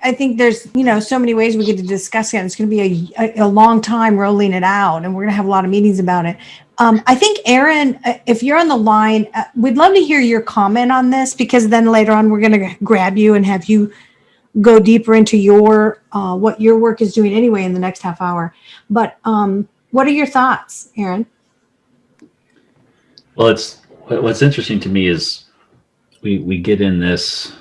I think there's, so many ways we get to discuss it. It's going to be a long time rolling it out, and we're going to have a lot of meetings about it. I think, Aaron, if you're on the line, we'd love to hear your comment on this, because then later on we're going to grab you and have you go deeper into your what your work is doing anyway in the next half hour. But what are your thoughts, Aaron? Well, what's interesting to me is we get in this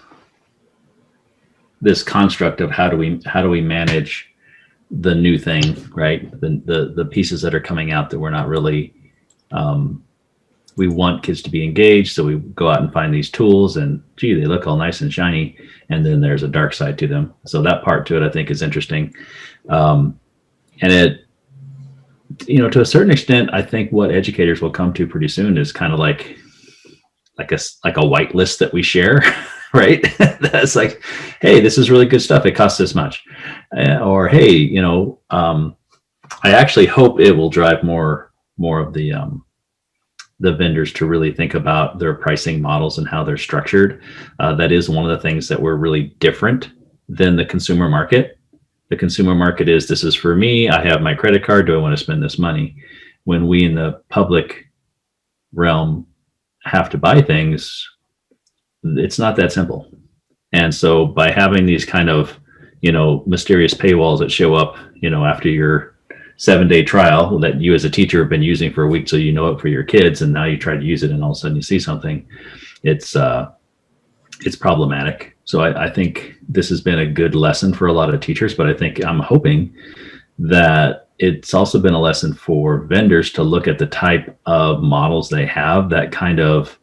construct of how do we manage the new thing, right? The pieces that are coming out that we're not really, we want kids to be engaged, so we go out and find these tools, and gee, they look all nice and shiny, and then there's a dark side to them. So that part to it, I think, is interesting, and it, to a certain extent, I think what educators will come to pretty soon is kind of like a white list that we share. Right? That's like, hey, this is really good stuff. It costs this much. Or, hey, I actually hope it will drive more of the vendors to really think about their pricing models and how they're structured. That is one of the things that we're really different than the consumer market. The consumer market is, this is for me. I have my credit card. Do I want to spend this money? When we in the public realm have to buy things, it's not that simple. And so by having these kind of, mysterious paywalls that show up, after your 7-day trial that you as a teacher have been using for a week, so it for your kids, and now you try to use it and all of a sudden you see something, it's problematic. So I think this has been a good lesson for a lot of teachers, but I'm hoping that it's also been a lesson for vendors to look at the type of models they have, that kind of,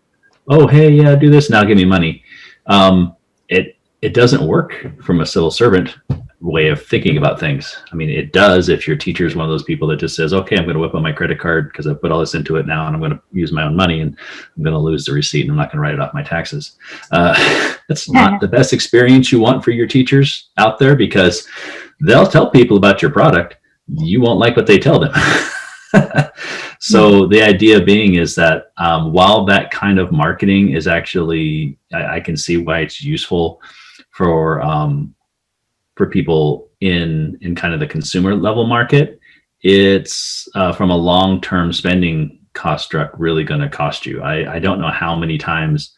oh, hey, yeah, do this now, give me money. It doesn't work from a civil servant way of thinking about things. I mean, it does if your teacher is one of those people that just says, okay, I'm going to whip out my credit card because I put all this into it now, and I'm going to use my own money, and I'm going to lose the receipt, and I'm not going to write it off my taxes. That's not the best experience you want for your teachers out there, because they'll tell people about your product. You won't like what they tell them. So the idea being is that while that kind of marketing is actually, I can see why it's useful for people in kind of the consumer level market, it's from a long-term spending construct really going to cost you. I don't know how many times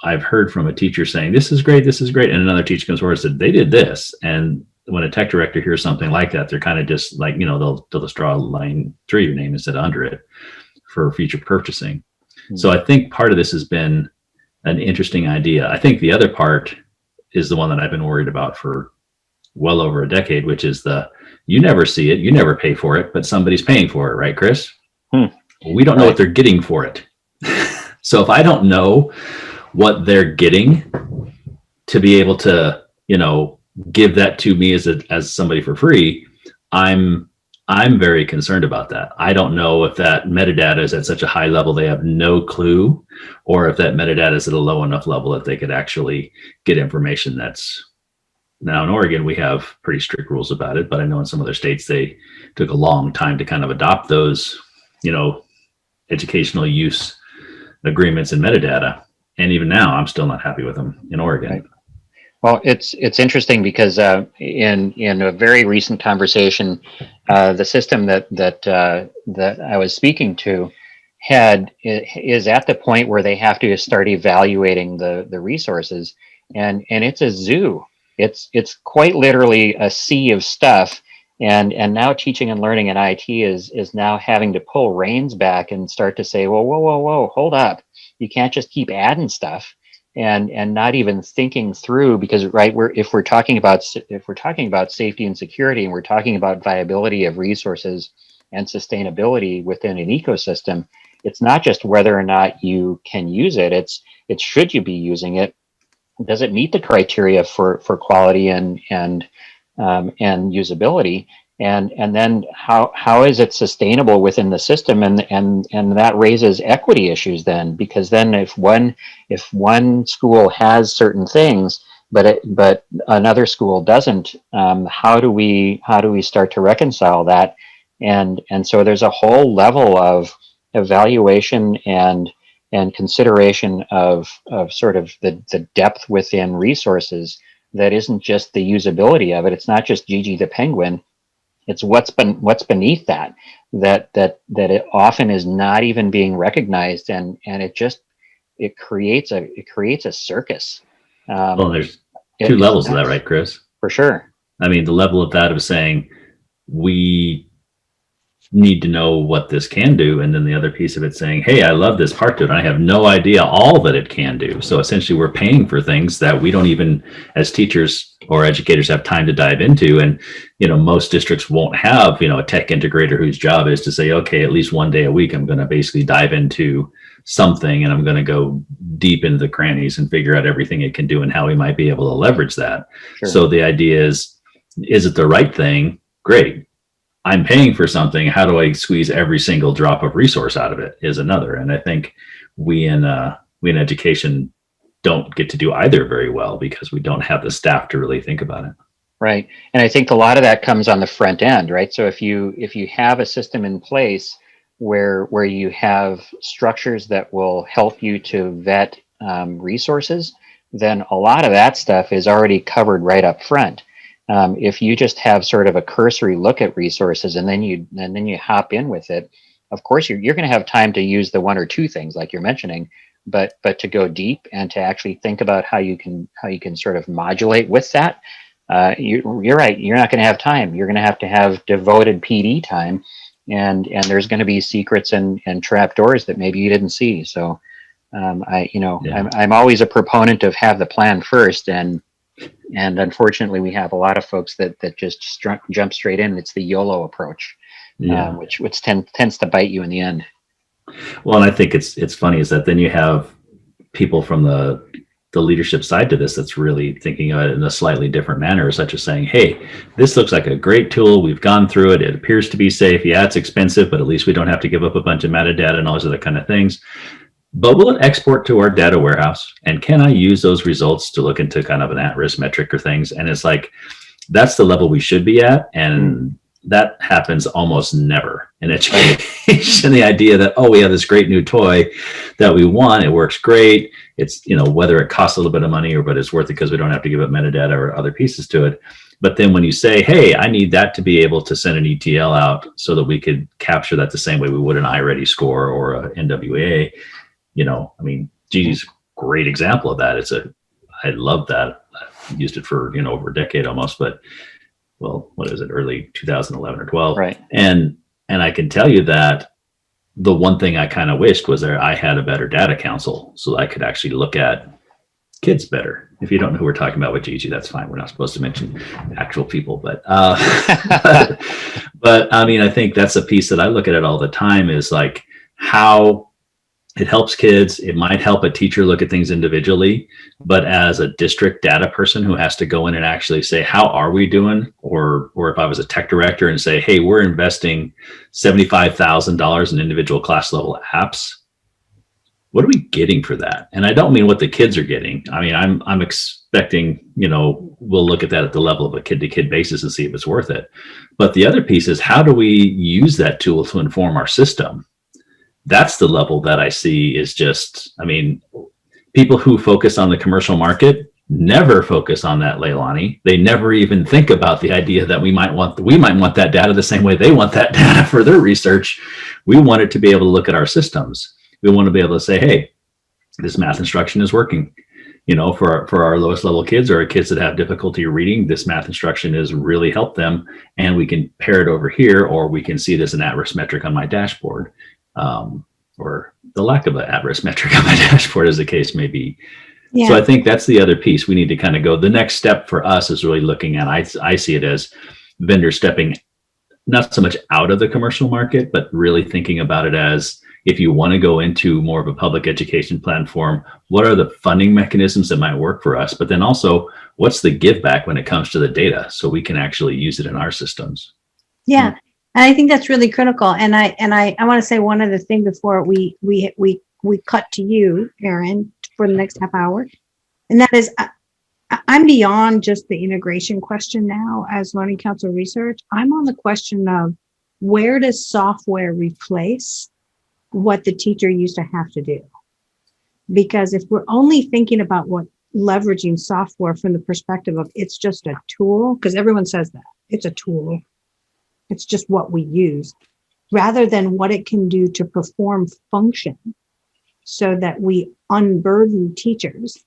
I've heard from a teacher saying, this is great, and another teacher comes forward and said, they did this. And when a tech director hears something like that, they're kind of just like, they'll just draw a line through your name instead of under it for future purchasing. Mm-hmm. So I think part of this has been an interesting idea. I think the other part is the one that I've been worried about for well over a decade, which is you never see it, you never pay for it, but somebody's paying for it, right, Chris? We don't know what they're getting for it. So if I don't know what they're getting to be able to, give that to me as somebody for free, I'm very concerned about that. I don't know if that metadata is at such a high level they have no clue, or if that metadata is at a low enough level that they could actually get information that's, now in Oregon we have pretty strict rules about it, but I know in some other states they took a long time to kind of adopt those, educational use agreements and metadata. And even now I'm still not happy with them in Oregon. Right. Well, it's interesting because in a very recent conversation, the system that I was speaking to is at the point where they have to start evaluating the resources, and it's a zoo. It's quite literally a sea of stuff, and now teaching and learning in IT is now having to pull reins back and start to say, well, whoa, hold up, you can't just keep adding stuff. And not even thinking through, because if we're talking about safety and security, and we're talking about viability of resources and sustainability within an ecosystem, it's not just whether or not you can use it. It's should you be using it? Does it meet the criteria for quality and usability? And then how is it sustainable within the system? And that raises equity issues then, because then if one school has certain things but another school doesn't, how do we start to reconcile that? And so there's a whole level of evaluation and consideration of sort of the depth within resources that isn't just the usability of it. It's not just Gigi the penguin. It's what's beneath that it often is not even being recognized, and it creates a circus. Well, there's two levels of that, right, Chris? For sure. I mean, the level of that of saying we need to know what this can do, and then the other piece of it saying, hey, I love this part to it, and I have no idea all that it can do. So essentially we're paying for things that we don't even, as teachers or educators, have time to dive into. And most districts won't have a tech integrator whose job is to say, okay, at least one day a week I'm going to basically dive into something, and I'm going to go deep into the crannies and figure out everything it can do and how we might be able to leverage that. Sure. So the idea is it the right thing? Great. I'm paying for something. How do I squeeze every single drop of resource out of it is another. And I think we in education don't get to do either very well because we don't have the staff to really think about it. Right. And I think a lot of that comes on the front end, right? So if you have a system in place where you have structures that will help you to vet resources, then a lot of that stuff is already covered right up front. If you just have sort of a cursory look at resources and then you hop in with it, of course you're going to have time to use the one or two things like you're mentioning, but to go deep and to actually think about how you can sort of modulate with that, you're right. You're not going to have time. You're going to have devoted PD time, and there's going to be secrets and trapdoors that maybe you didn't see. So I'm always a proponent of have the plan first, and unfortunately, we have a lot of folks that just jump straight in. It's the YOLO approach, which tends to bite you in the end. Well, and I think it's funny is that then you have people from the leadership side to this that's really thinking of it in a slightly different manner, such as saying, hey, this looks like a great tool. We've gone through it. It appears to be safe. Yeah, it's expensive, but at least we don't have to give up a bunch of metadata and all those other kind of things. But will it export to our data warehouse? And can I use those results to look into kind of an at-risk metric or things? And it's like, that's the level we should be at. And that happens almost never in education. The idea that, oh, we have this great new toy that we want. It works great. It's, whether it costs a little bit of money but it's worth it because we don't have to give up metadata or other pieces to it. But then when you say, hey, I need that to be able to send an ETL out so that we could capture that the same way we would an iReady score or a NWA, Gigi's a great example of that. I love that. I've used it for, over a decade almost, but what is it? Early 2011 or 12. Right. And I can tell you that the one thing I kind of wished was I had a better data council so that I could actually look at kids better. If you don't know who we're talking about with Gigi, that's fine. We're not supposed to mention actual people, but I think that's a piece that I look at it all the time is like how it helps kids. It might help a teacher look at things individually, but as a district data person who has to go in and actually say, how are we doing? Or if I was a tech director and say, hey, we're investing $75,000 in individual class level apps. What are we getting for that? And I don't mean what the kids are getting. I mean, I'm expecting, we'll look at that at the level of a kid-to-kid basis and see if it's worth it. But the other piece is how do we use that tool to inform our system? That's the level that I see is just, people who focus on the commercial market never focus on that, Leilani. They never even think about the idea that we might want that data the same way they want that data for their research. We want it to be able to look at our systems. We want to be able to say, hey, this math instruction is working. For our lowest level kids or kids that have difficulty reading, this math instruction has really helped them. And we can pair it over here, or we can see this an at-risk metric on my dashboard. Or the lack of an at-risk metric on my dashboard, as the case may be. Yeah. So I think that's the other piece we need to kind of go. The next step for us is really looking at, I see it as vendors stepping not so much out of the commercial market, but really thinking about it as if you want to go into more of a public education platform, what are the funding mechanisms that might work for us? But then also, what's the give back when it comes to the data so we can actually use it in our systems? Yeah. And I think that's really critical. And I want to say one other thing before we cut to you, Aaron, for the next half hour. And that is, I'm beyond just the integration question now as Learning Council research. I'm on the question of where does software replace what the teacher used to have to do? Because if we're only thinking about what leveraging software from the perspective of it's just a tool, because everyone says that it's a tool, it's just what we use, rather than what it can do to perform function, so that we unburden teachers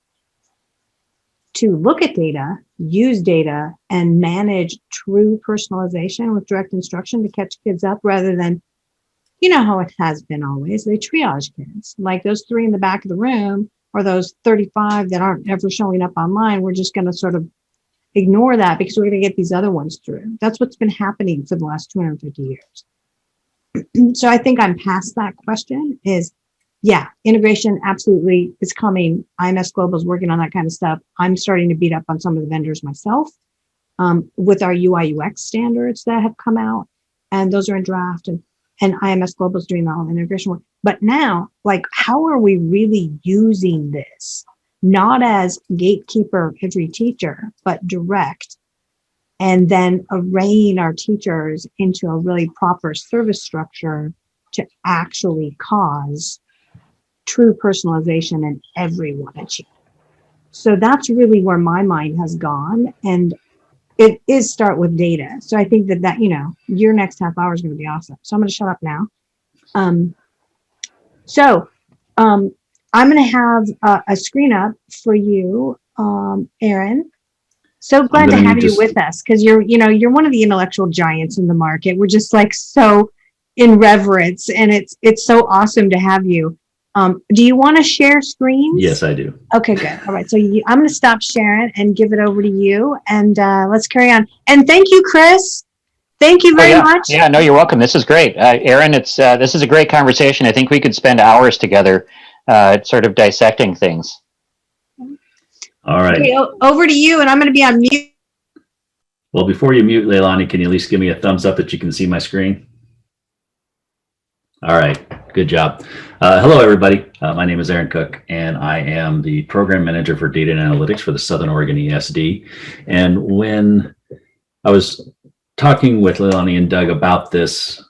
to look at data, use data, and manage true personalization with direct instruction to catch kids up, rather than, you know how it has been always, they triage kids. Like those 3 in the back of the room, or those 35 that aren't ever showing up online, we're just going to sort of ignore that because we're going to get these other ones through. That's what's been happening for the last 250 years. So I think I'm past that question. Is, yeah, integration absolutely is coming. IMS Global is working on that kind of stuff. I'm starting to beat up on some of the vendors myself with our UI UX standards that have come out, and those are in draft, and IMS Global is doing the whole integration work. But now, like, how are we really using this? Not as gatekeeper of every teacher, but direct, and then arraying our teachers into a really proper service structure to actually cause true personalization and everyone achieve. So that's really where my mind has gone. And it is start with data. So I think that, you know, your next half hour is going to be awesome. So I'm going to shut up now. I'm going to have a screen up for you, Aaron. So glad to have you with us, because you're one of the intellectual giants in the market. We're just like so in reverence, and it's so awesome to have you. Do you want to share screens? Yes, I do. Okay, good. All right. So I'm going to stop sharing and give it over to you, and let's carry on. And thank you, Chris. Thank you very much. Yeah, no, you're welcome. This is great. Aaron, this is a great conversation. I think we could spend hours together sort of dissecting things. All right. Okay, over to you, and I'm going to be on mute. Well, before you mute, Leilani, can you at least give me a thumbs up that you can see my screen? All right, good job. Hello, everybody. My name is Aaron Cooke, and I am the Program Manager for Data and Analytics for the Southern Oregon ESD. And when I was talking with Leilani and Doug about this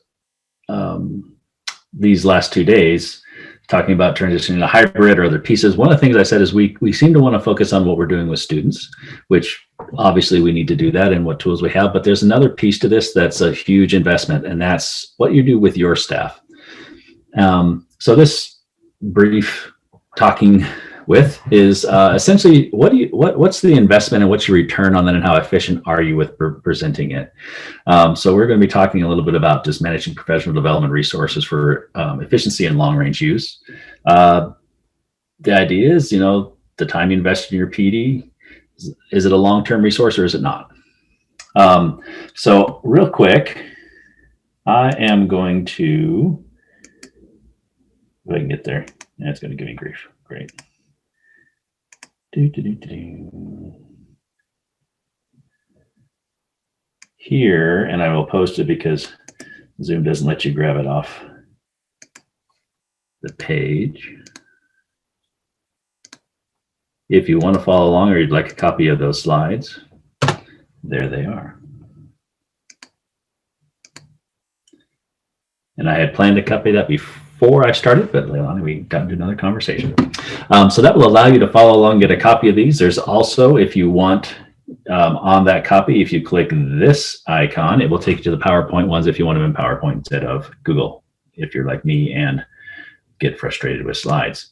these last 2 days, talking about transitioning to hybrid or other pieces, one of the things I said is we seem to want to focus on what we're doing with students, which obviously we need to do that and what tools we have. But there's another piece to this that's a huge investment, and that's what you do with your staff. So this brief talking with is essentially what's the investment and what's your return on that, and how efficient are you with presenting it? So we're going to be talking a little bit about just managing professional development resources for efficiency and long range use. The idea is, the time you invest in your PD, is it a long-term resource or is it not? So real quick, I am going to, if I can get there. Yeah, it's going to give me grief. Great. Here, and I will post it because Zoom doesn't let you grab it off the page. If you want to follow along or you'd like a copy of those slides, there they are. And I had planned to copy that before I started, but Leilani, we got into another conversation. So that will allow you to follow along, get a copy of these. There's also, if you want, on that copy, if you click this icon, it will take you to the PowerPoint ones if you want them in PowerPoint instead of Google, if you're like me and get frustrated with slides.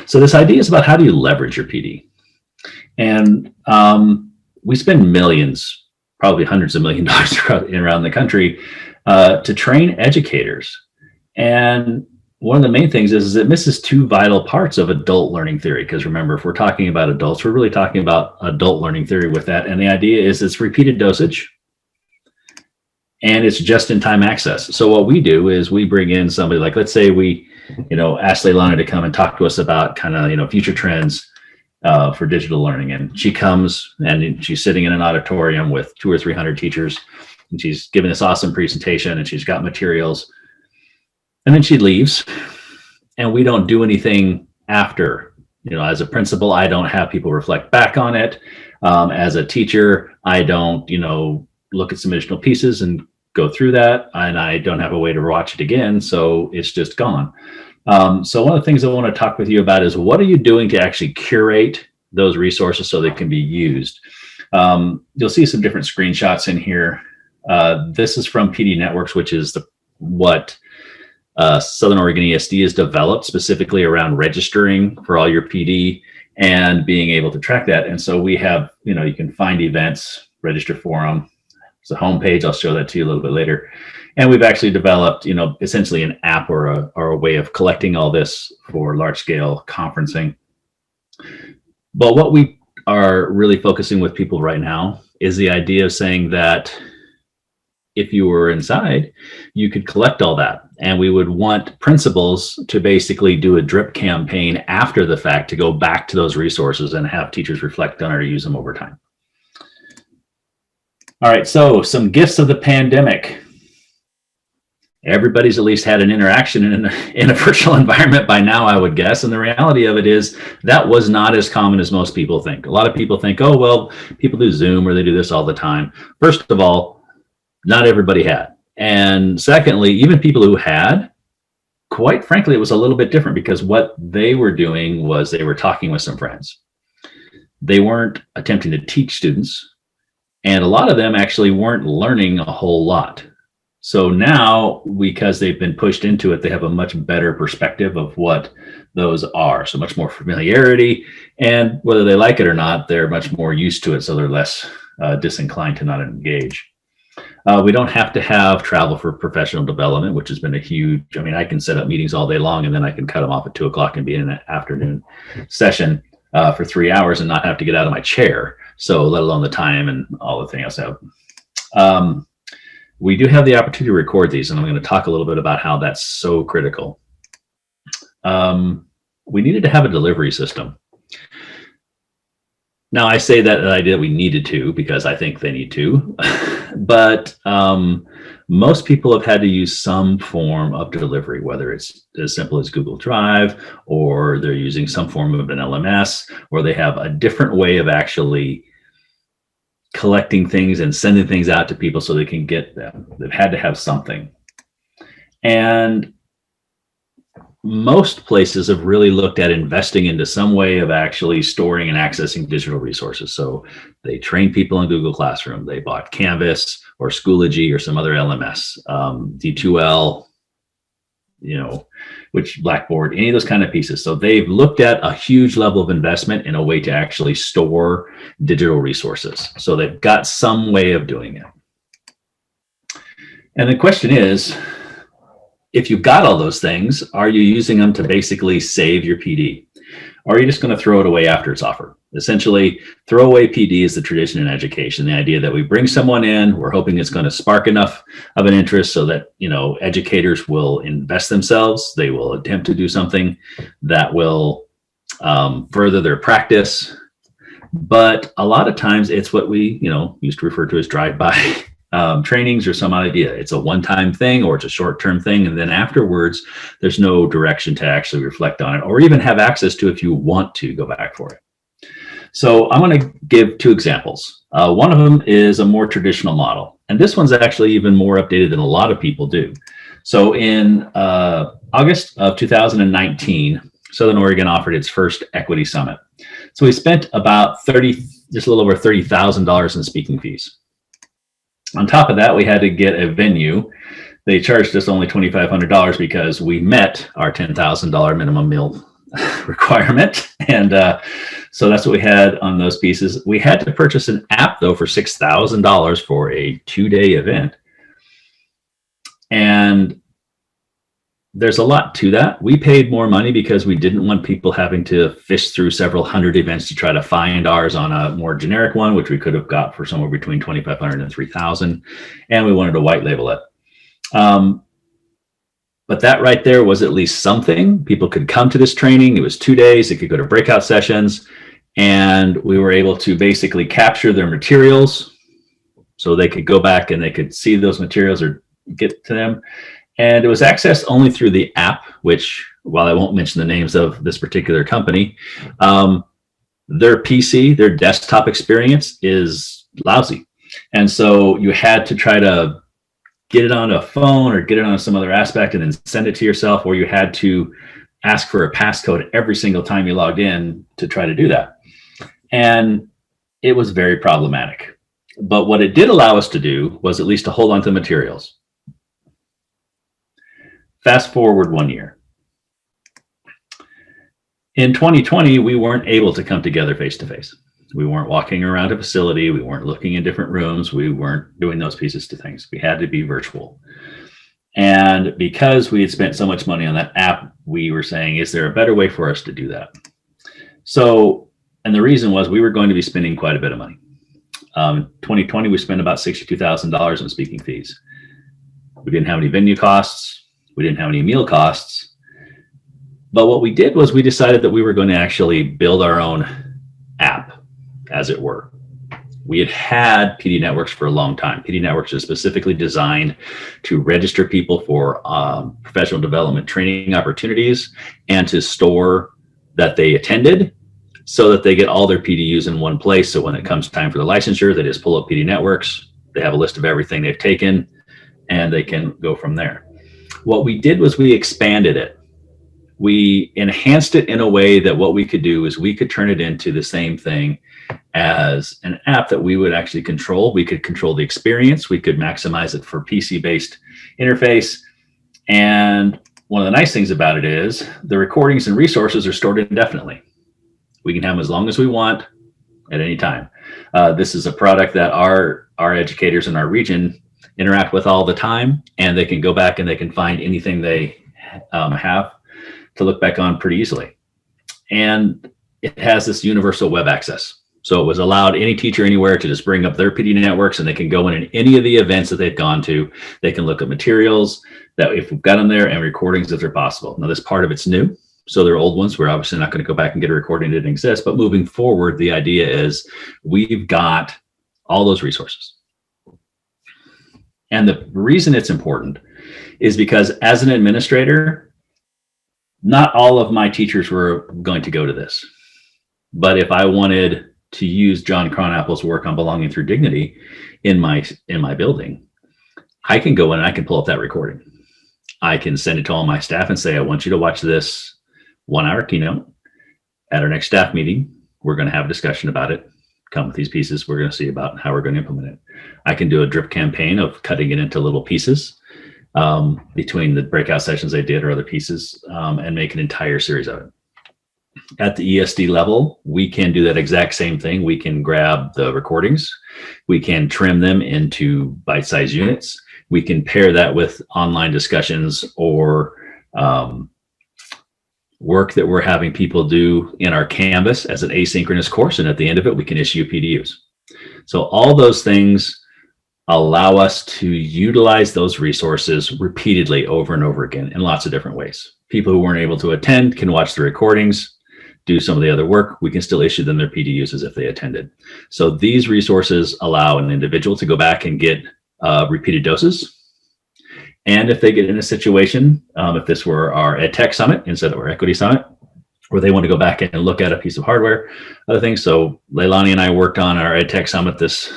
So this idea is about how do you leverage your PD? And we spend millions, probably hundreds of millions of dollars around the country to train educators. And one of the main things is it misses two vital parts of adult learning theory. Because remember, if we're talking about adults, we're really talking about adult learning theory with that. And the idea is it's repeated dosage and it's just-in-time access. So what we do is we bring in somebody like, let's say we, ask Leilani to come and talk to us about kind of, future trends for digital learning. And she comes and she's sitting in an auditorium with 200 or 300 teachers, and she's giving this awesome presentation and she's got materials. And then she leaves, and we don't do anything after. As a principal, I don't have people reflect back on it. As a teacher, I don't, look at some additional pieces and go through that, and I don't have a way to watch it again, so it's just gone. So one of the things I want to talk with you about is what are you doing to actually curate those resources so they can be used. You'll see some different screenshots in here. This is from PD Networks, which is what Southern Oregon ESD has developed specifically around registering for all your PD and being able to track that. And so we have, you can find events, register for them. It's a homepage. I'll show that to you a little bit later. And we've actually developed, essentially an app or a way of collecting all this for large scale conferencing. But what we are really focusing with people right now is the idea of saying that if you were inside, you could collect all that. And we would want principals to basically do a drip campaign after the fact to go back to those resources and have teachers reflect on it or use them over time. All right, so some gifts of the pandemic. Everybody's at least had an interaction in a virtual environment by now, I would guess. And the reality of it is that was not as common as most people think. A lot of people think, oh, well, people do Zoom or they do this all the time. First of all, not everybody had. And secondly, even people who had, quite frankly, it was a little bit different because what they were doing was they were talking with some friends. They weren't attempting to teach students. And a lot of them actually weren't learning a whole lot. So now, because they've been pushed into it, they have a much better perspective of what those are. So much more familiarity, and whether they like it or not, they're much more used to it. So they're less disinclined to not engage. We don't have to have travel for professional development, which has been a huge, I can set up meetings all day long and then I can cut them off at 2:00 and be in an afternoon session for 3 hours and not have to get out of my chair. So let alone the time and all the things else. We do have the opportunity to record these, and I'm going to talk a little bit about how that's so critical. We needed to have a delivery system. Now, I say that idea we needed to because I think they need to, but most people have had to use some form of delivery, whether it's as simple as Google Drive, or they're using some form of an LMS, or they have a different way of actually collecting things and sending things out to people so they can get them. They've had to have something. And most places have really looked at investing into some way of actually storing and accessing digital resources. So they train people in Google Classroom. They bought Canvas or Schoology or some other LMS, D2L, which Blackboard, any of those kind of pieces. So they've looked at a huge level of investment in a way to actually store digital resources. So they've got some way of doing it. And the question is, if you've got all those things, are you using them to basically save your PD? Or are you just going to throw it away after it's offered? Essentially, throwaway PD is the tradition in education. The idea that we bring someone in, we're hoping it's going to spark enough of an interest so that, educators will invest themselves. They will attempt to do something that will further their practice. But a lot of times it's what we, used to refer to as drive-by trainings or some idea. It's a one-time thing or it's a short-term thing. And then afterwards, there's no direction to actually reflect on it or even have access to if you want to go back for it. So I'm going to give two examples. One of them is a more traditional model. And this one's actually even more updated than a lot of people do. So in August of 2019, Southern Oregon offered its first Equity Summit. So we spent about just a little over $30,000 in speaking fees. On top of that, we had to get a venue. They charged us only $2,500 because we met our $10,000 minimum meal requirement. And so that's what we had on those pieces. We had to purchase an app, though, for $6,000 for a 2-day event. And there's a lot to that. We paid more money because we didn't want people having to fish through several hundred events to try to find ours on a more generic one, which we could have got for somewhere between $2,500 and $3,000. And we wanted to white label it. But that right there was at least something. People could come to this training. It was 2 days. They could go to breakout sessions. And we were able to basically capture their materials so they could go back and they could see those materials or get to them. And it was accessed only through the app, which, while I won't mention the names of this particular company, their PC, their desktop experience is lousy. And so you had to try to get it on a phone or get it on some other aspect and then send it to yourself, or you had to ask for a passcode every single time you logged in to try to do that. And it was very problematic. But what it did allow us to do was at least to hold on to materials. Fast forward 1 year. In 2020, we weren't able to come together face to face. We weren't walking around a facility. We weren't looking in different rooms. We weren't doing those pieces to things. We had to be virtual. And because we had spent so much money on that app, we were saying, is there a better way for us to do that? So, and the reason was we were going to be spending quite a bit of money. 2020, we spent about $62,000 in speaking fees. We didn't have any venue costs. We didn't have any meal costs. But what we did was we decided that we were going to actually build our own app, as it were. We had PD Networks for a long time. PD Networks is specifically designed to register people for professional development training opportunities and to store that they attended so that they get all their PDUs in one place. So when it comes time for the licensure, they just pull up PD Networks. They have a list of everything they've taken and they can go from there. What we did was we expanded it. We enhanced it in a way that what we could do is we could turn it into the same thing as an app that we would actually control. We could control the experience. We could maximize it for PC-based interface. And one of the nice things about it is the recordings and resources are stored indefinitely. We can have them as long as we want at any time. This is a product that our educators in our region interact with all the time, and they can go back and they can find anything they have to look back on pretty easily. And it has this universal web access. So it was allowed any teacher anywhere to just bring up their PD Networks and they can go in any of the events that they've gone to. They can look at materials that if we've got them there and recordings if they're possible. Now this part of it's new. So they're old ones. We're obviously not going to go back and get a recording that didn't exist, but moving forward, the idea is we've got all those resources. And the reason it's important is because as an administrator, not all of my teachers were going to go to this. But if I wanted to use John Cronapple's work on belonging through dignity in my building, I can go in and I can pull up that recording. I can send it to all my staff and say, I want you to watch this 1 hour keynote. At our next staff meeting, we're going to have a discussion about it. Come with these pieces. We're going to see about how we're going to implement it. I can do a drip campaign of cutting it into little pieces between the breakout sessions I did or other pieces and make an entire series of it. At the ESD level, we can do that exact same thing. We can grab the recordings. We can trim them into bite-sized units. We can pair that with online discussions or work that we're having people do in our Canvas as an asynchronous course. And at the end of it, we can issue PDUs. So all those things allow us to utilize those resources repeatedly over and over again in lots of different ways. People who weren't able to attend can watch the recordings, do some of the other work. We can still issue them their PDUs as if they attended. So these resources allow an individual to go back and get repeated doses. And if they get in a situation, if this were our EdTech Summit instead of our Equity Summit, where they want to go back and look at a piece of hardware, other things. So Leilani and I worked on our EdTech Summit this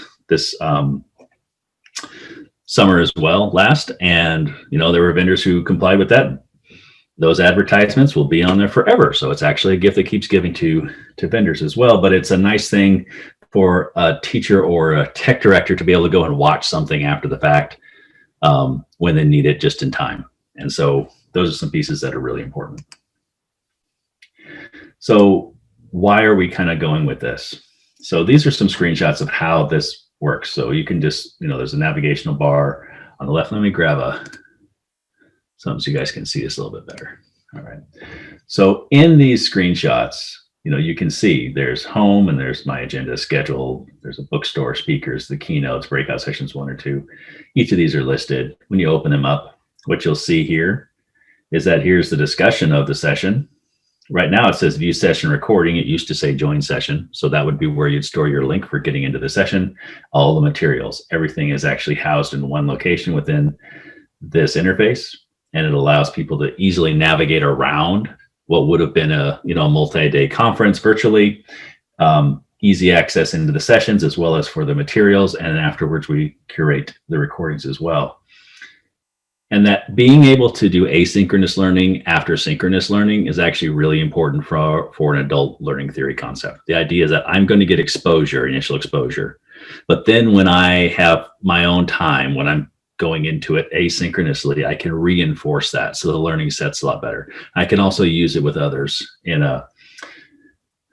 summer as well last, and there were vendors who complied with that. Those advertisements will be on there forever. So it's actually a gift that keeps giving to vendors as well. But it's a nice thing for a teacher or a tech director to be able to go and watch something after the fact when they need it just in time. And so those are some pieces that are really important. So why are we kind of going with this? So these are some screenshots of how this works. So you can just, there's a navigational bar on the left. Let me grab something so you guys can see this a little bit better. All right. So in these screenshots, you can see there's home and there's my agenda schedule. There's a bookstore, speakers, the keynotes, breakout sessions 1 or 2. Each of these are listed. When you open them up, what you'll see here is that here's the discussion of the session. Right now it says view session recording. It used to say join session. So that would be where you'd store your link for getting into the session. All the materials, everything is actually housed in one location within this interface. And it allows people to easily navigate around what would have been a multi-day conference virtually, easy access into the sessions as well as for the materials. And afterwards we curate the recordings as well. And that being able to do asynchronous learning after synchronous learning is actually really important for an adult learning theory concept. The idea is that I'm going to get exposure, initial exposure, but then when I have my own time, when I'm going into it asynchronously, I can reinforce that. So the learning set's a lot better. I can also use it with others in a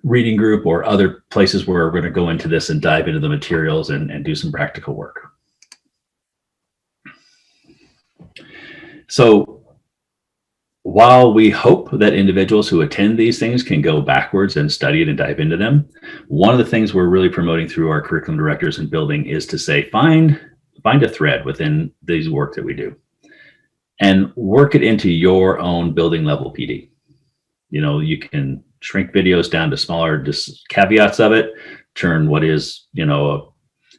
reading group or other places where we're going to go into this and dive into the materials and do some practical work. So while we hope that individuals who attend these things can go backwards and study it and dive into them, one of the things we're really promoting through our curriculum directors and building is to say, find a thread within these work that we do and work it into your own building level PD. You know, you can shrink videos down to smaller just caveats of it, turn what is, you know,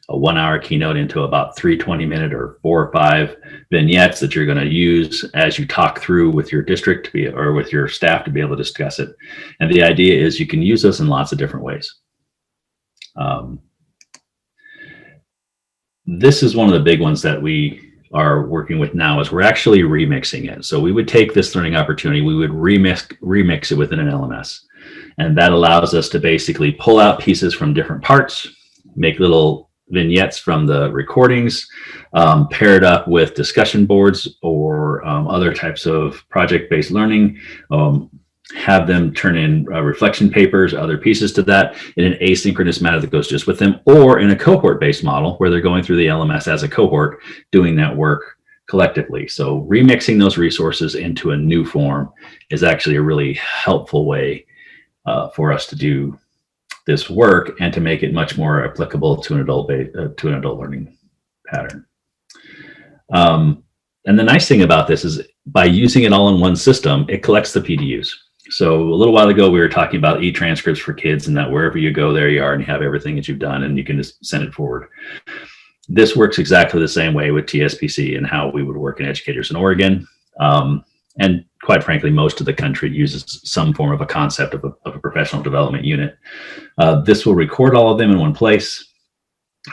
a 1 hour keynote into about 3 20-minute or 4 or 5 vignettes that you're going to use as you talk through with your district to be, or with your staff to be able to discuss it. And the idea is you can use this in lots of different ways. This is one of the big ones that we are working with now is we're actually remixing it. So we would take this learning opportunity, we would remix it within an LMS. And that allows us to basically pull out pieces from different parts, make little vignettes from the recordings, pair it up with discussion boards or other types of project-based learning, have them turn in reflection papers, other pieces to that in an asynchronous manner that goes just with them, or in a cohort-based model where they're going through the LMS as a cohort, doing that work collectively. So remixing those resources into a new form is actually a really helpful way for us to do this work and to make it much more applicable to an adult learning pattern. And the nice thing about this is by using it all in one system, it collects the PDUs. So a little while ago, we were talking about e-transcripts for kids and that wherever you go, there you are, and you have everything that you've done and you can just send it forward. This works exactly the same way with TSPC and how we would work in educators in Oregon. And quite frankly, most of the country uses some form of a concept of a professional development unit. This will record all of them in one place,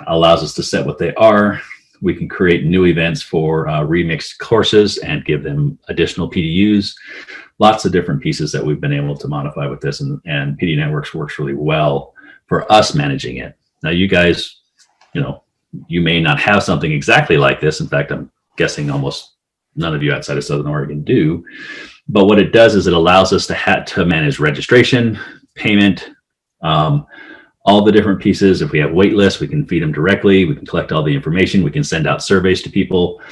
allows us to set what they are. We can create new events for remixed courses and give them additional PDUs. Lots of different pieces that we've been able to modify with this, and PD Networks works really well for us managing it. Now, you guys, you know, you may not have something exactly like this. In fact, I'm guessing almost none of you outside of Southern Oregon do. But what it does is it allows us to manage registration, payment, all the different pieces. If we have wait lists, we can feed them directly. We can collect all the information. We can send out surveys to people.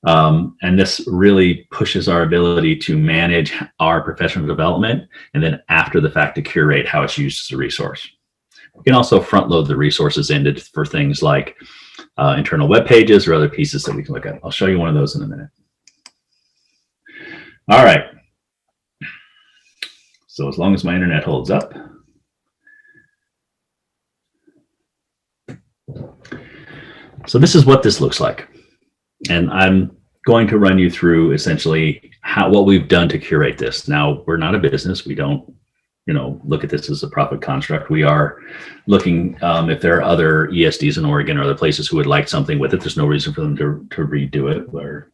And this really pushes our ability to manage our professional development and then after the fact to curate how it's used as a resource. We can also front load the resources in for things like internal web pages or other pieces that we can look at. I'll show you one of those in a minute. All right. So as long as my internet holds up. So this is what this looks like. And I'm going to run you through essentially what we've done to curate this. Now, we're not a business. We don't, you know, look at this as a profit construct. We are looking if there are other ESDs in Oregon or other places who would like something with it. There's no reason for them to redo it. We're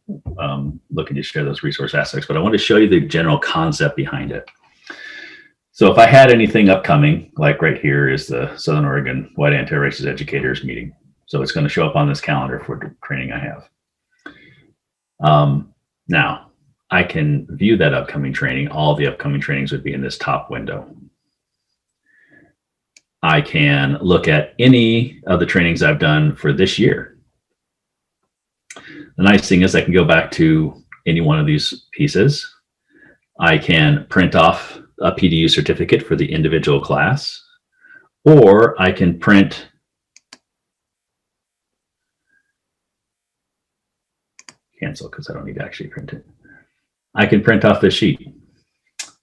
looking to share those resource aspects, but I want to show you the general concept behind it. So if I had anything upcoming, like right here is the Southern Oregon White Anti-Racist Educators meeting. So it's going to show up on this calendar for the training I have. Now, I can view that upcoming training. All the upcoming trainings would be in this top window. I can look at any of the trainings I've done for this year. The nice thing is I can go back to any one of these pieces. I can print off a PDU certificate for the individual class, or I can print cancel because I don't need to actually print it. I can print off this sheet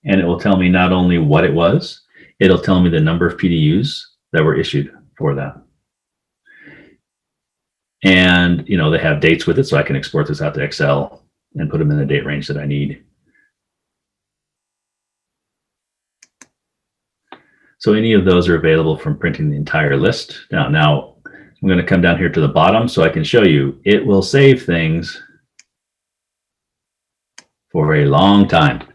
and it will tell me not only what it was, it'll tell me the number of PDUs that were issued for that. And, you know, they have dates with it, so I can export this out to Excel and put them in the date range that I need. So any of those are available from printing the entire list. Now I'm going to come down here to the bottom so I can show you. It will save things for a long time.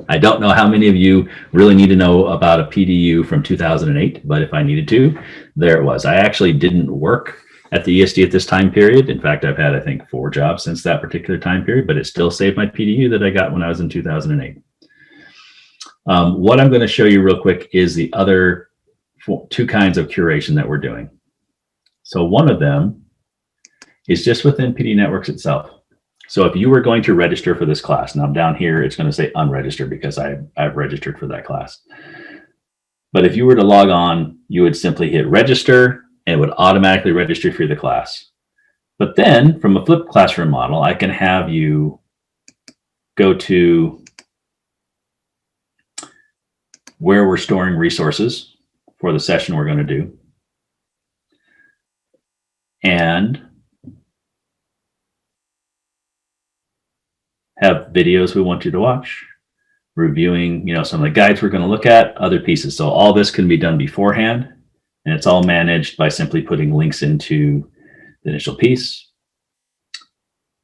I don't know how many of you really need to know about a PDU from 2008, but if I needed to, there it was. I actually didn't work at the ESD at this time period. In fact, I've had, I think, 4 jobs since that particular time period, but it still saved my PDU that I got when I was in 2008. What I'm going to show you real quick is the other 2 kinds of curation that we're doing. So one of them is just within PD Networks itself. So if you were going to register for this class, now down here, it's going to say unregistered because I've registered for that class. But if you were to log on, you would simply hit register and it would automatically register for the class. But then from a flipped classroom model, I can have you go to where we're storing resources for the session we're going to do. And have videos we want you to watch, reviewing, some of the guides we're going to look at, other pieces. So all this can be done beforehand, and it's all managed by simply putting links into the initial piece.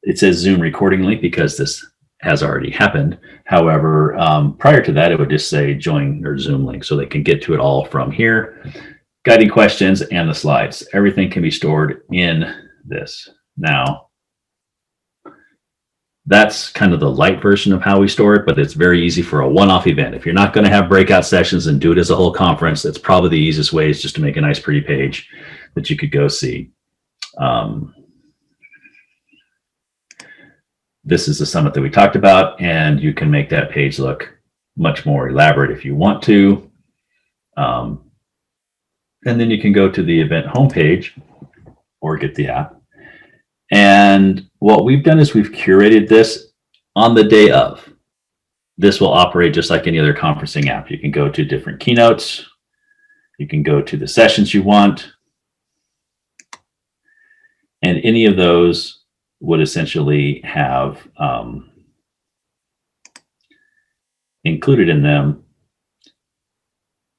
It says Zoom recording link because this has already happened. However, prior to that, it would just say join or Zoom link, so they can get to it all from here. Guiding questions and the slides. Everything can be stored in this. Now, that's kind of the light version of how we store it, but it's very easy for a one-off event. If you're not going to have breakout sessions and do it as a whole conference, that's probably the easiest way, is just to make a nice pretty page that you could go see. This is the summit that we talked about, and you can make that page look much more elaborate if you want to. And then you can go to the event homepage or get the app. And what we've done is we've curated this on the day of. This will operate just like any other conferencing app. You can go to different keynotes. You can go to the sessions you want. And any of those would essentially have included in them.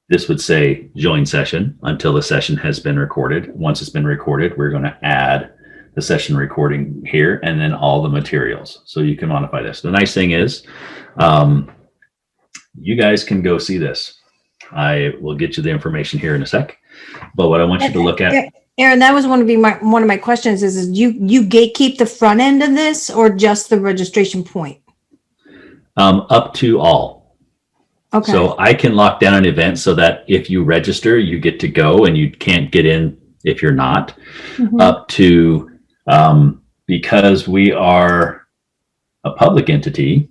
This would say join session until the session has been recorded. Once it's been recorded, we're going to add the session recording here and then all the materials. So you can modify this. The nice thing is you guys can go see this. I will get you the information here in a sec. But what I want you to look at, Aaron, that was one of my questions is you gatekeep the front end of this or just the registration point? Up to all. Okay. So I can lock down an event so that if you register, you get to go and you can't get in if you're not. Mm-hmm. Up to, because we are a public entity,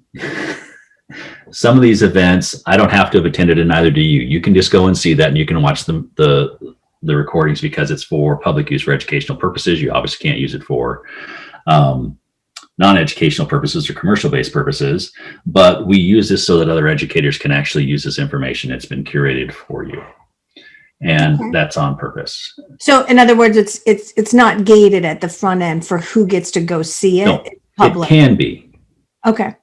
some of these events, I don't have to have attended and neither do you. You can just go and see that and you can watch the recordings because it's for public use for educational purposes. You obviously can't use it for non-educational purposes or commercial-based purposes, but we use this so that other educators can actually use this information. It's been curated for you, and that's on purpose. So, in other words, it's not gated at the front end for who gets to go see it. No, public. It can be. Okay.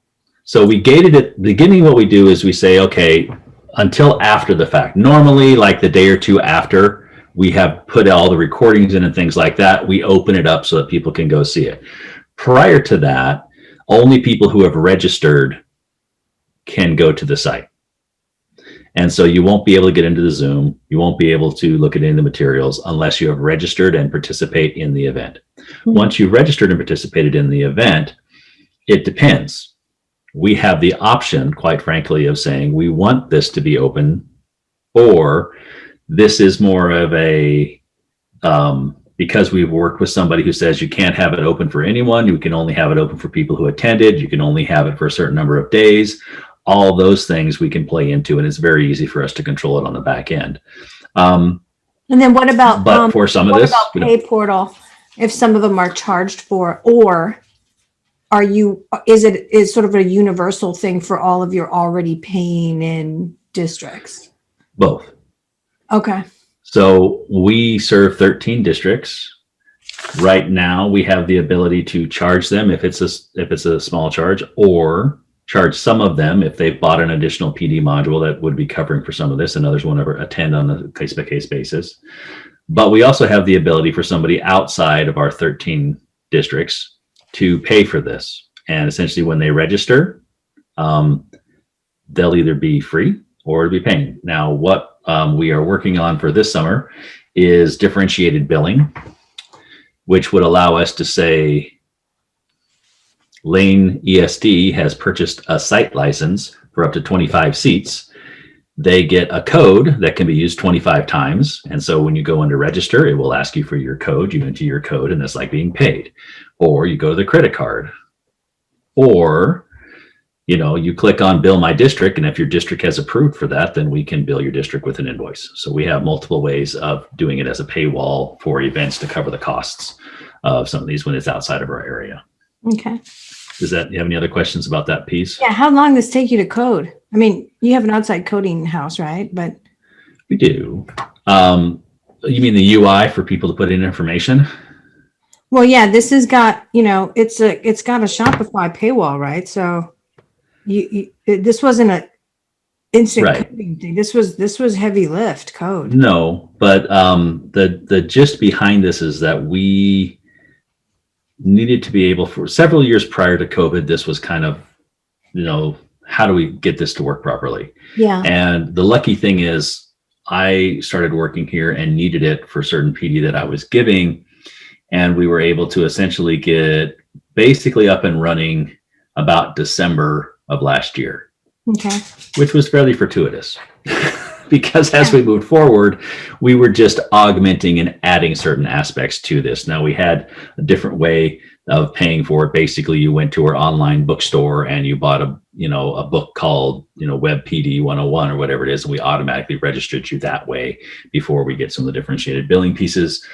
So we gated it. The beginning, what we do is we say, okay, until after the fact. Normally, like the day or two after we have put all the recordings in and things like that, we open it up so that people can go see it. Prior to that, only people who have registered can go to the site. And so you won't be able to get into the Zoom. You won't be able to look at any of the materials unless you have registered and participate in the event. Mm-hmm. Once you've registered and participated in the event, it depends. We have the option, quite frankly, of saying we want this to be open, or this is more of a, because we've worked with somebody who says you can't have it open for anyone, you can only have it open for people who attended, you can only have it for a certain number of days. All those things we can play into, and it's very easy for us to control it on the back end. And then what about, but for some of this, what about Pay Portal? If some of them are charged for, or is sort of a universal thing for all of your already paying in districts? Both. Okay. So we serve 13 districts. Right now, we have the ability to charge them if it's a small charge, or charge some of them if they've bought an additional PD module that would be covering for some of this, and others won't ever attend on a case-by-case basis. But we also have the ability for somebody outside of our 13 districts to pay for this. And essentially when they register, they'll either be free or be paying. Now, what we are working on for this summer is differentiated billing, which would allow us to say, Lane ESD has purchased a site license for up to 25 seats. They get a code that can be used 25 times. And so when you go in to register, it will ask you for your code. You enter your code, and that's like being paid. Or you go to the credit card. Or, you click on Bill My District, and if your district has approved for that, then we can bill your district with an invoice. So we have multiple ways of doing it as a paywall for events to cover the costs of some of these when it's outside of our area. Okay. You have any other questions about that piece? Yeah. How long does it take you to code? I mean, you have an outside coding house, right? But we do. You mean the UI for people to put in information? well, yeah, this has got, it's got a Shopify paywall, right? So this wasn't a instant Right. coding thing. This was heavy lift code. No, but the gist behind this is that we needed to be able, for several years prior to COVID, this was kind of, how do we get this to work properly? Yeah. And the lucky thing is I started working here and needed it for certain PD that I was giving. And we were able to essentially get basically up and running about December of last year, Okay. which was fairly fortuitous. Because as we moved forward, we were just augmenting and adding certain aspects to this. Now we had a different way of paying for it. Basically, you went to our online bookstore and you bought a book called, Web PD 101 or whatever it is, and we automatically registered you that way before we get some of the differentiated billing pieces.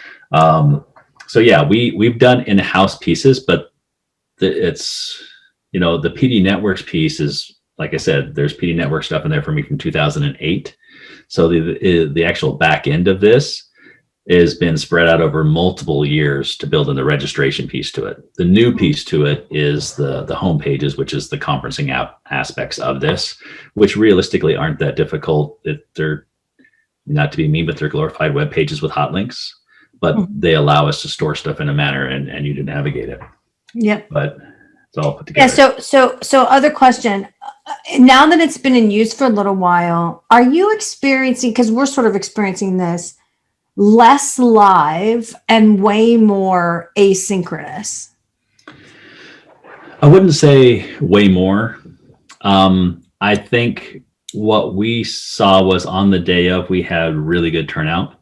So yeah, we've done in-house pieces, but it's, the PD Networks piece is, like I said, there's PD Network stuff in there for me from 2008. So the actual back end of this has been spread out over multiple years to build in the registration piece to it. The new piece to it is the home pages, which is the conferencing app aspects of this, which realistically aren't that difficult. They're, not to be mean, but they're glorified web pages with hot links, but they allow us to store stuff in a manner and you to navigate it. Yep. But it's all put together. Yeah. So other question. Now that it's been in use for a little while, are you experiencing, because we're sort of experiencing this, less live and way more asynchronous? I wouldn't say way more. I think what we saw was on the day of, we had really good turnout.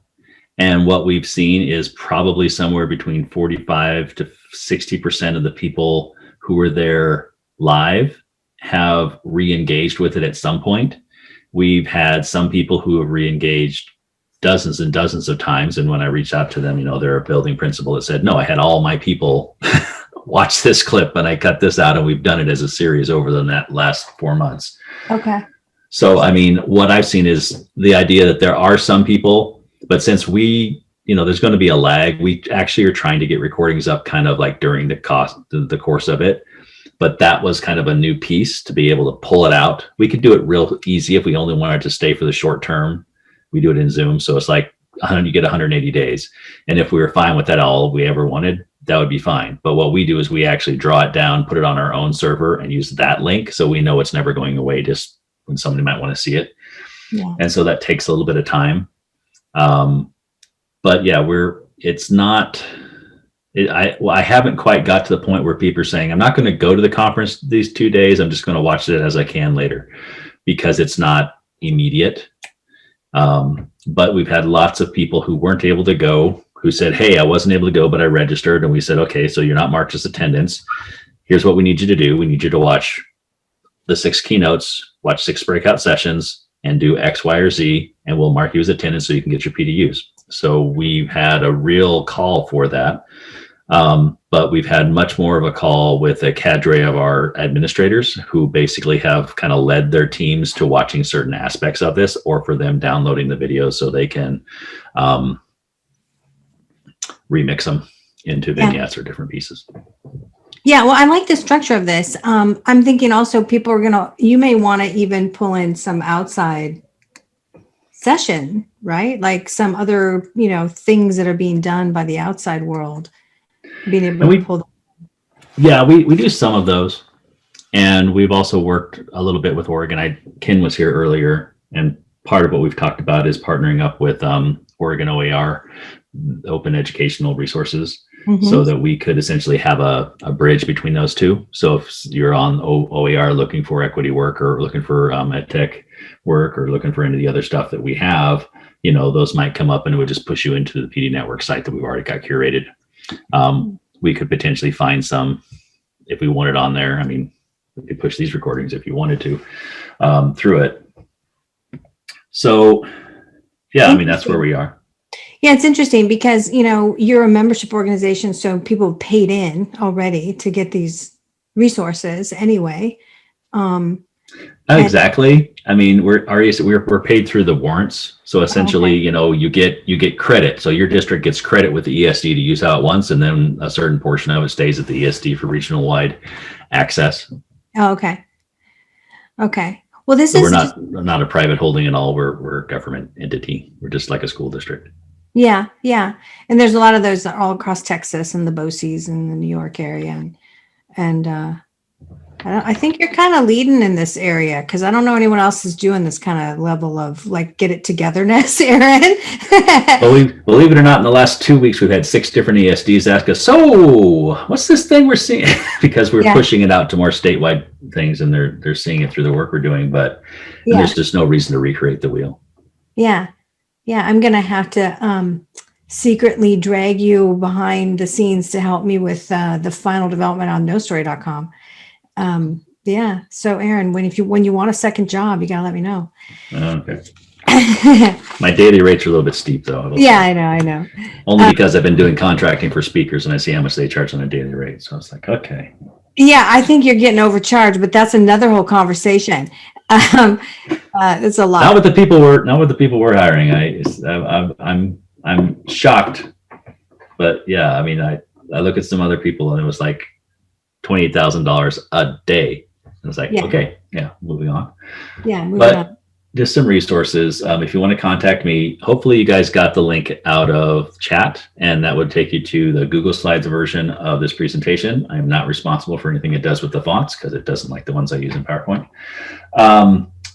And what we've seen is probably somewhere between 45 to 60% of the people who were there live have re-engaged with it at some point. We've had some people who have re-engaged dozens and dozens of times. And when I reached out to them, they're a building principal that said, no, I had all my people watch this clip and I cut this out, and we've done it as a series over the last 4 months. Okay. So, what I've seen is the idea that there are some people, but since there's going to be a lag, we actually are trying to get recordings up kind of like during the course of it. But that was kind of a new piece to be able to pull it out. We could do it real easy if we only wanted to stay for the short term. We do it in Zoom. So it's like you get 180 days. And if we were fine with that, all we ever wanted, that would be fine. But what we do is we actually draw it down, put it on our own server, and use that link. So we know it's never going away just when somebody might want to see it. Yeah. And so that takes a little bit of time. But yeah, it's not... I haven't quite got to the point where people are saying, I'm not going to go to the conference these 2 days. I'm just going to watch it as I can later, because it's not immediate. But we've had lots of people who weren't able to go, who said, hey, I wasn't able to go, but I registered. And we said, okay, so you're not marked as attendance. Here's what we need you to do. We need you to watch the 6 keynotes, watch 6 breakout sessions, and do X, Y, or Z, and we'll mark you as attendance so you can get your PDUs. So we've had a real call for that. But we've had much more of a call with a cadre of our administrators who basically have kind of led their teams to watching certain aspects of this, or for them downloading the videos so they can remix them into vignettes or different pieces. Yeah, well, I like the structure of this. I'm thinking also you may want to even pull in some outside session, right? Like some other, things that are being done by the outside world, being able to pull them. Yeah, we do some of those. And we've also worked a little bit with Oregon. Ken was here earlier, and part of what we've talked about is partnering up with Oregon OER, Open Educational Resources, so that we could essentially have a bridge between those two. So if you're on OER looking for equity work, or looking for ed tech work, or looking for any of the other stuff that we have, those might come up and it would just push you into the PD Network site that we've already got curated. We could potentially find some if we wanted on there. I mean, we could push these recordings if you wanted to through it. So yeah, I mean, that's where we are. Yeah, it's interesting because, you're a membership organization, so people have paid in already to get these resources anyway. Exactly. I mean, we're paid through the warrants. So essentially, you get credit. So your district gets credit with the ESD to use how it wants, and then a certain portion of it stays at the ESD for regional wide access. Oh, okay. Okay. Well, We're not a private holding at all. We're a government entity. We're just like a school district. Yeah. Yeah. And there's a lot of those all across Texas and the BOCES and the New York area. And I think you're kind of leading in this area, because I don't know anyone else is doing this kind of level of like get it togetherness, Aaron. Well, believe it or not, in the last 2 weeks, we've had 6 different ESDs ask us, so what's this thing we're seeing? Because we're pushing it out to more statewide things, and they're seeing it through the work we're doing, but there's just no reason to recreate the wheel. Yeah. Yeah. I'm going to have to secretly drag you behind the scenes to help me with the final development on nostory.com. Yeah. So Aaron, when you want a second job, you gotta let me know. Okay. My daily rates are a little bit steep though. Yeah, I know. Only because I've been doing contracting for speakers and I see how much they charge on a daily rate. So I was like, okay. Yeah, I think you're getting overcharged, but that's another whole conversation. It's a lot. Not with the people we're hiring. I'm shocked, but yeah, I mean, I look at some other people and it was like $28,000 a day. I was like, okay, yeah, moving on. Yeah, moving on. Just some resources. If you want to contact me, hopefully you guys got the link out of chat, and that would take you to the Google Slides version of this presentation. I'm not responsible for anything it does with the fonts, because it doesn't like the ones I use in PowerPoint.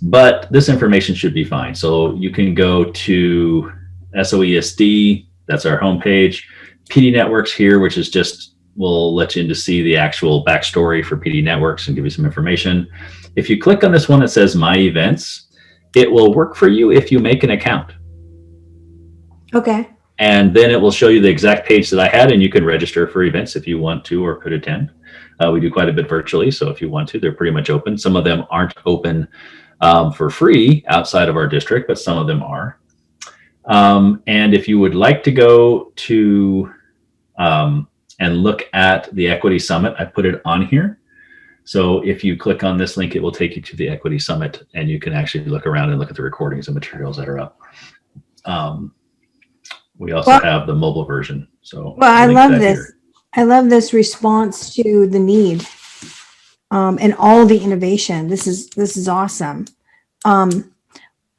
But this information should be fine. So you can go to SOESD, that's our homepage. PD Networks here, which is just, we'll let you in to see the actual backstory for PD Networks and give you some information. If you click on this one that says My Events, it will work for you if you make an account. Okay. And then it will show you the exact page that I had, and you can register for events if you want to or could attend. We do quite a bit virtually, so if you want to, they're pretty much open. Some of them aren't open for free outside of our district, but some of them are. And if you would like to go to and look at the Equity Summit, I put it on here. So if you click on this link, it will take you to the Equity Summit, and you can actually look around and look at the recordings and materials that are up. We also have the mobile version. So I love this. Here. I love this response to the need and all the innovation. This is awesome. And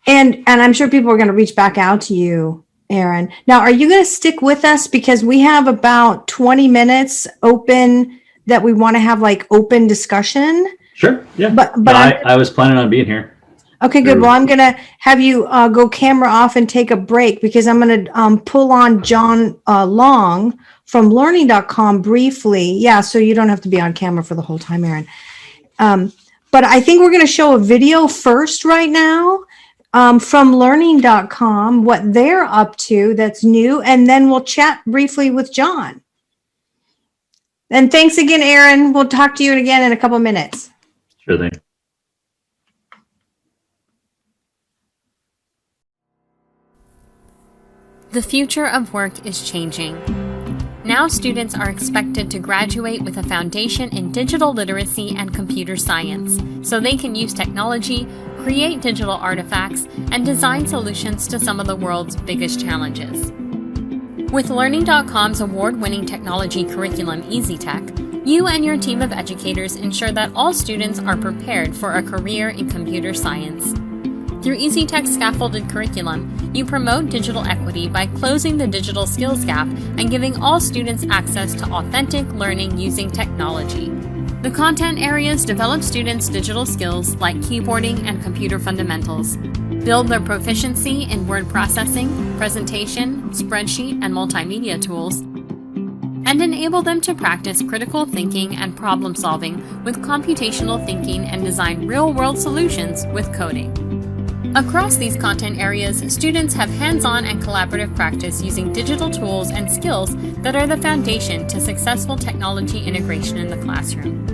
I'm sure people are going to reach back out to you, Aaron. Now, are you going to stick with us? Because we have about 20 minutes open that we want to have like open discussion. Sure. Yeah. But no, I was planning on being here. Okay, good. Well, I'm going to have you go camera off and take a break, because I'm going to pull on John Long from learning.com briefly. Yeah. So you don't have to be on camera for the whole time, Aaron. But I think we're going to show a video first right now from learning.com, what they're up to that's new. And then we'll chat briefly with John. And thanks again, Aaron. We'll talk to you again in a couple minutes. Sure thing. The future of work is changing. Now students are expected to graduate with a foundation in digital literacy and computer science, so they can use technology, create digital artifacts, and design solutions to some of the world's biggest challenges. With Learning.com's award-winning technology curriculum EasyTech, you and your team of educators ensure that all students are prepared for a career in computer science. Through EasyTech's scaffolded curriculum, you promote digital equity by closing the digital skills gap and giving all students access to authentic learning using technology. The content areas develop students' digital skills like keyboarding and computer fundamentals, build their proficiency in word processing, presentation, spreadsheet, and multimedia tools, and enable them to practice critical thinking and problem solving with computational thinking and design real-world solutions with coding. Across these content areas, students have hands-on and collaborative practice using digital tools and skills that are the foundation to successful technology integration in the classroom.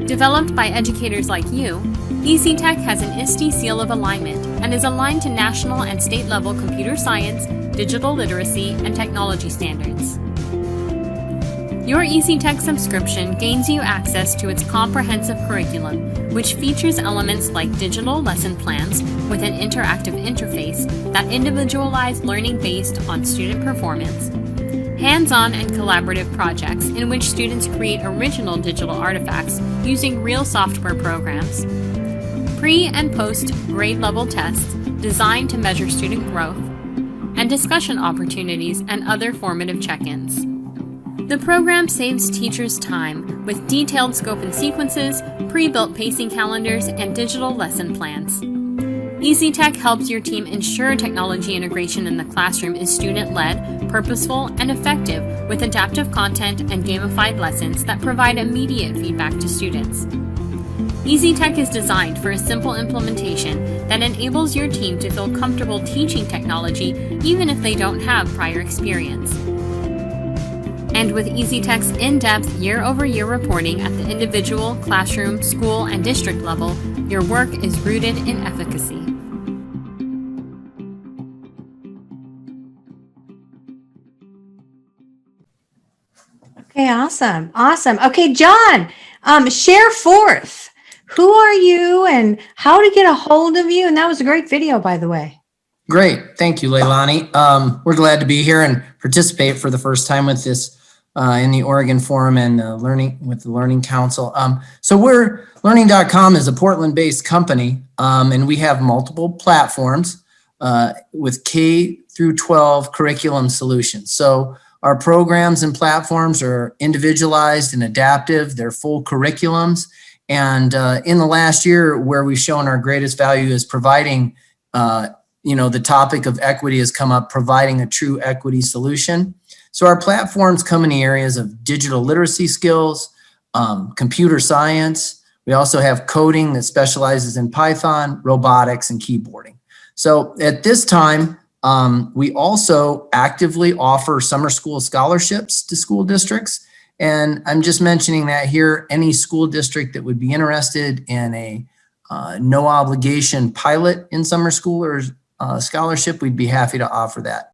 Developed by educators like you, EasyTech has an ISTE seal of alignment and is aligned to national and state-level computer science, digital literacy, and technology standards. Your EasyTech subscription gains you access to its comprehensive curriculum, which features elements like digital lesson plans with an interactive interface that individualize learning based on student performance, hands-on and collaborative projects in which students create original digital artifacts using real software programs, pre- and post-grade level tests designed to measure student growth, and discussion opportunities and other formative check-ins. The program saves teachers time with detailed scope and sequences, pre-built pacing calendars, and digital lesson plans. EasyTech helps your team ensure technology integration in the classroom is student-led, purposeful, and effective with adaptive content and gamified lessons that provide immediate feedback to students. EasyTech is designed for a simple implementation that enables your team to feel comfortable teaching technology even if they don't have prior experience. And with EasyTech's in-depth year-over-year reporting at the individual, classroom, school, and district level, your work is rooted in efficacy. Okay, awesome. Awesome. Okay, John, share forth. Who are you and how to get a hold of you? And that was a great video, by the way. Great. Thank you, Leilani. We're glad to be here and participate for the first time with this in the Oregon Forum and with the Learning Council. So Learning.com is a Portland-based company, and we have multiple platforms with K through 12 curriculum solutions. So our programs and platforms are individualized and adaptive. They're full curriculums. And in the last year, where we've shown our greatest value is providing, the topic of equity has come up, providing a true equity solution. So our platforms come in the areas of digital literacy skills, computer science. We also have coding that specializes in Python, robotics, and keyboarding. So at this time, we also actively offer summer school scholarships to school districts. And I'm just mentioning that here, any school district that would be interested in a no obligation pilot in summer school or scholarship, we'd be happy to offer that.